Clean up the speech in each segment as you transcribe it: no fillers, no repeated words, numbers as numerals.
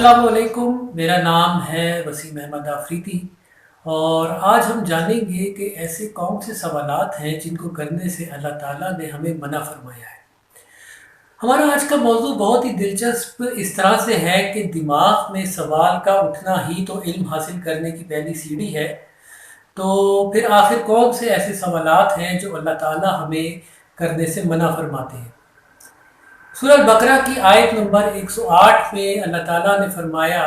अस्सलाम वालेकुम। मेरा नाम है वसीम अहमद आफरीदी और आज हम जानेंगे कि ऐसे कौन से सवालात हैं जिनको करने से अल्लाह ताला ने हमें मना फरमाया है। हमारा आज का मौजू बहुत ही दिलचस्प इस तरह से है कि दिमाग में सवाल का उठना ही तो इल्म हासिल करने की पहली सीढ़ी है। तो फिर आखिर कौन से ऐसे सवालात हैं जो अल्लाह ताला हमें करने से मना फरमाते हैं। सूरह बकरा की आयत नंबर 108 में अल्लाह ताला ने फरमाया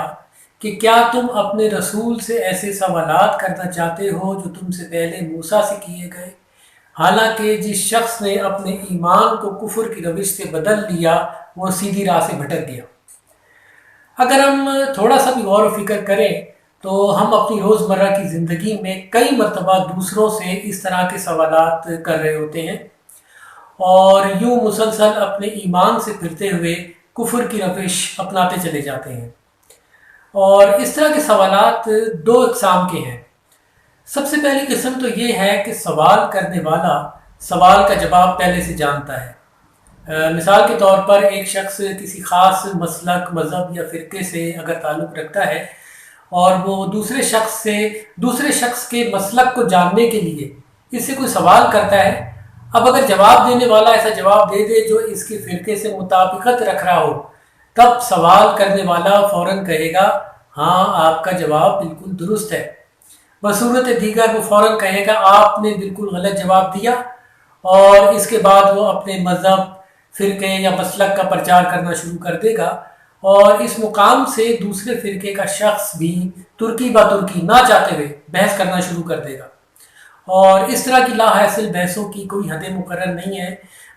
कि क्या तुम अपने रसूल से ऐसे सवालात करना चाहते हो जो तुमसे पहले मूसा से किए गए, हालांकि जिस शख्स ने अपने ईमान को कुफर की रविश से बदल लिया वो सीधी राह से भटक गया। अगर हम थोड़ा सा भी गौर व फिक्र करें तो हम अपनी रोज़मर्रा की ज़िंदगी में कई मरतबा दूसरों से इस तरह के सवालात कर रहे होते हैं और यूं मुसलसल अपने ईमान से फिरते हुए कुफर की रविश अपनाते चले जाते हैं। और इस तरह के सवालात दो इकसाम के हैं। सबसे पहली किस्म तो ये है कि सवाल करने वाला सवाल का जवाब पहले से जानता है। मिसाल के तौर पर एक शख्स किसी ख़ास मसलक, मज़हब या फ़िरके से अगर ताल्लुक़ रखता है और वो दूसरे शख्स के मसलक को जानने के लिए इससे कोई सवाल करता है। अब अगर जवाब देने वाला ऐसा जवाब दे दे जो इसके फ़िरके से मुताबिकत रख रहा हो, तब सवाल करने वाला फ़ौरन कहेगा हाँ आपका जवाब बिल्कुल दुरुस्त है। बसूरत दीगर वो फ़ौरन कहेगा आपने बिल्कुल गलत जवाब दिया, और इसके बाद वो अपने मज़हब, फ़िरके या मसलक का प्रचार करना शुरू कर देगा और इस मुकाम से दूसरे फ़िरके का शख्स भी तुर्की ब तुर्की ना चाहते हुए बहस करना शुरू कर देगा। और इस तरह की लाहासिल बहसों की कोई हद मुकर्रर नहीं है,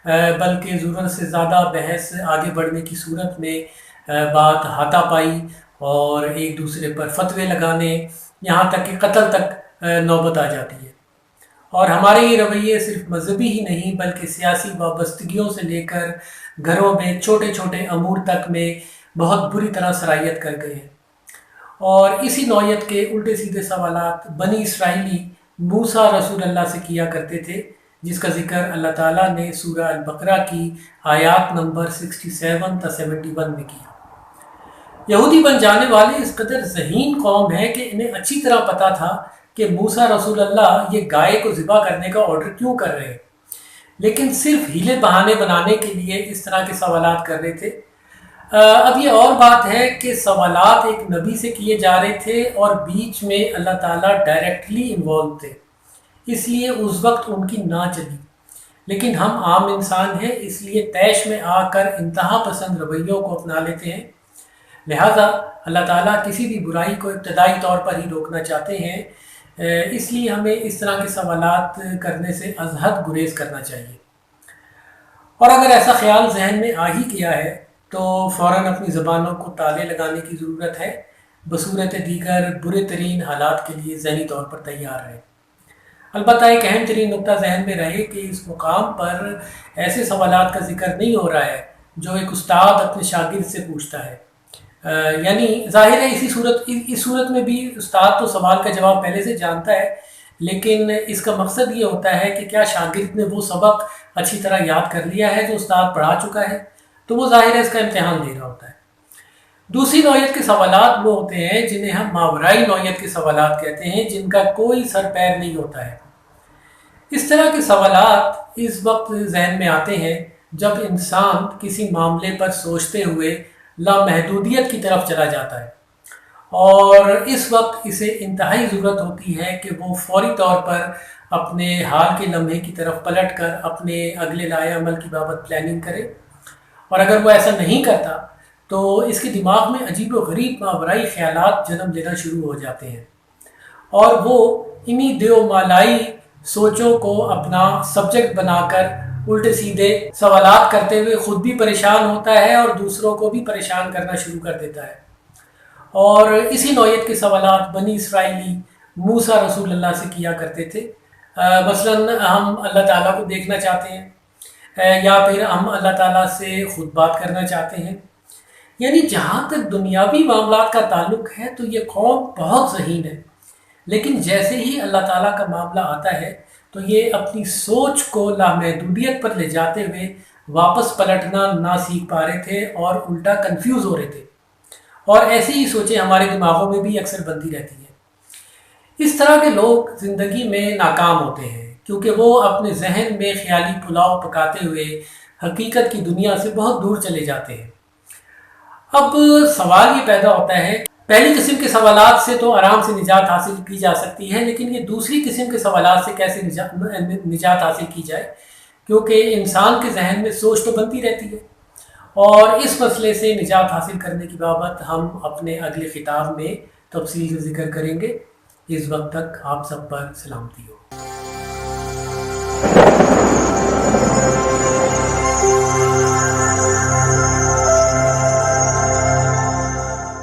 बल्कि ज़रूरत से ज़्यादा बहस आगे बढ़ने की सूरत में बात हाथापाई और एक दूसरे पर फतवे लगाने, यहाँ तक कि कत्ल तक नौबत आ जाती है। और हमारे ये रवैये सिर्फ मजहबी ही नहीं बल्कि सियासी वाबस्तगियों से लेकर घरों में छोटे छोटे अमूर तक में बहुत बुरी तरह सरायत कर गए हैं। और इसी नौयत के उल्टे सीधे सवालात बनी इसराइली मूसा रसूलुल्लाह से किया करते थे, जिसका जिक्र अल्लाह ताला ने सूरह अल-बकरा की आयत नंबर 67 ta 71 में किया। यहूदी बन जाने वाले इस कदर ज़हीन कौम है कि इन्हें अच्छी तरह पता था कि मूसा रसूलुल्लाह ये गाय को ज़िबा करने का ऑर्डर क्यों कर रहे हैं, लेकिन सिर्फ हीले बहाने बनाने के लिए इस तरह के सवालात कर रहे थे। अब ये और बात है कि सवालात एक नबी से किए जा रहे थे और बीच में अल्लाह ताला डायरेक्टली इन्वॉल्व थे, इसलिए उस वक्त उनकी ना चली। लेकिन हम आम इंसान हैं, इसलिए तैश में आकर इंतहा पसंद रवैयों को अपना लेते हैं। लिहाजा अल्लाह ताला किसी भी बुराई को इब्तदाई तौर पर ही रोकना चाहते हैं, इसलिए हमें इस तरह के सवालात करने से अज़हद गुरेज करना चाहिए। और अगर ऐसा ख्याल जहन में आ ही गया है तो फ़ौरन अपनी ज़बानों को ताले लगाने की ज़रूरत है, बसूरत दीगर बुरे तरीन हालात के लिए ज़हनी तौर पर तैयार रहे। अलबत्ता एक अहम तरीन नुक्ता जहन में रहे कि इस मुकाम पर ऐसे सवालात का जिक्र नहीं हो रहा है जो एक उस्ताद अपने शागिर्द से पूछता है। यानी ज़ाहिर है इस सूरत में भी उस्ताद तो सवाल का जवाब पहले से जानता है, लेकिन इसका मकसद ये होता है कि क्या शागिर्द ने वो सबक अच्छी तरह याद कर लिया है जो उस्ताद पढ़ा चुका है, तो वो ज़ाहिर है इसका इम्तिहान दे रहा होता है। दूसरी नौयत के सवालात वो होते हैं जिन्हें हम मावराई नौयत के सवालात कहते हैं, जिनका कोई सर पैर नहीं होता है। इस तरह के सवालात इस वक्त जहन में आते हैं जब इंसान किसी मामले पर सोचते हुए लामहदूदियत की तरफ चला जाता है और इस वक्त इसे इंतहाई ज़रूरत होती है कि वो फौरी तौर पर अपने हाल के लम्हे की तरफ पलट कर अपने अगले लाए अमल की बाबत प्लानिंग करे। और अगर वो ऐसा नहीं करता तो इसके दिमाग में अजीब व गरीब मावराई ख्यालात जन्म लेना शुरू हो जाते हैं और वो इन्हीं देवमालाई सोचों को अपना सब्जेक्ट बनाकर उल्टे सीधे सवालात करते हुए खुद भी परेशान होता है और दूसरों को भी परेशान करना शुरू कर देता है। और इसी नौयत के सवालात बनी इसराइली मूसा रसूलुल्लाह से किया करते थे। मसलन हम अल्लाह ताला को देखना चाहते हैं या फिर हम अल्लाह ताला से खुद बात करना चाहते हैं। यानी जहाँ तक दुनियावी मामलात का ताल्लुक़ है तो ये कौम बहुत ज़हीन है, लेकिन जैसे ही अल्लाह ताला का मामला आता है तो ये अपनी सोच को लामहदूदियत पर ले जाते हुए वापस पलटना ना सीख पा रहे थे और उल्टा कंफ्यूज हो रहे थे। اور ایسی ہی سوچیں ہمارے دماغوں میں بھی اکثر بنتی رہتی ہیں۔ اس طرح کے لوگ زندگی میں ناکام ہوتے ہیں کیونکہ وہ اپنے ذہن میں خیالی پلاؤ پکاتے ہوئے حقیقت کی دنیا سے بہت دور چلے جاتے ہیں۔ اب سوال یہ پیدا ہوتا ہے، پہلی قسم کے سوالات سے تو آرام سے نجات حاصل کی جا سکتی ہے، لیکن یہ دوسری قسم کے سوالات سے کیسے نجات حاصل کی جائے، کیونکہ انسان کے ذہن میں سوچ تو بنتی رہتی ہے، اور اس مسئلے سے نجات حاصل کرنے کی بابت ہم اپنے اگلے خطاب میں تفصیل سے ذکر کریں گے۔ اس وقت تک آپ سب پر سلامتی ہو۔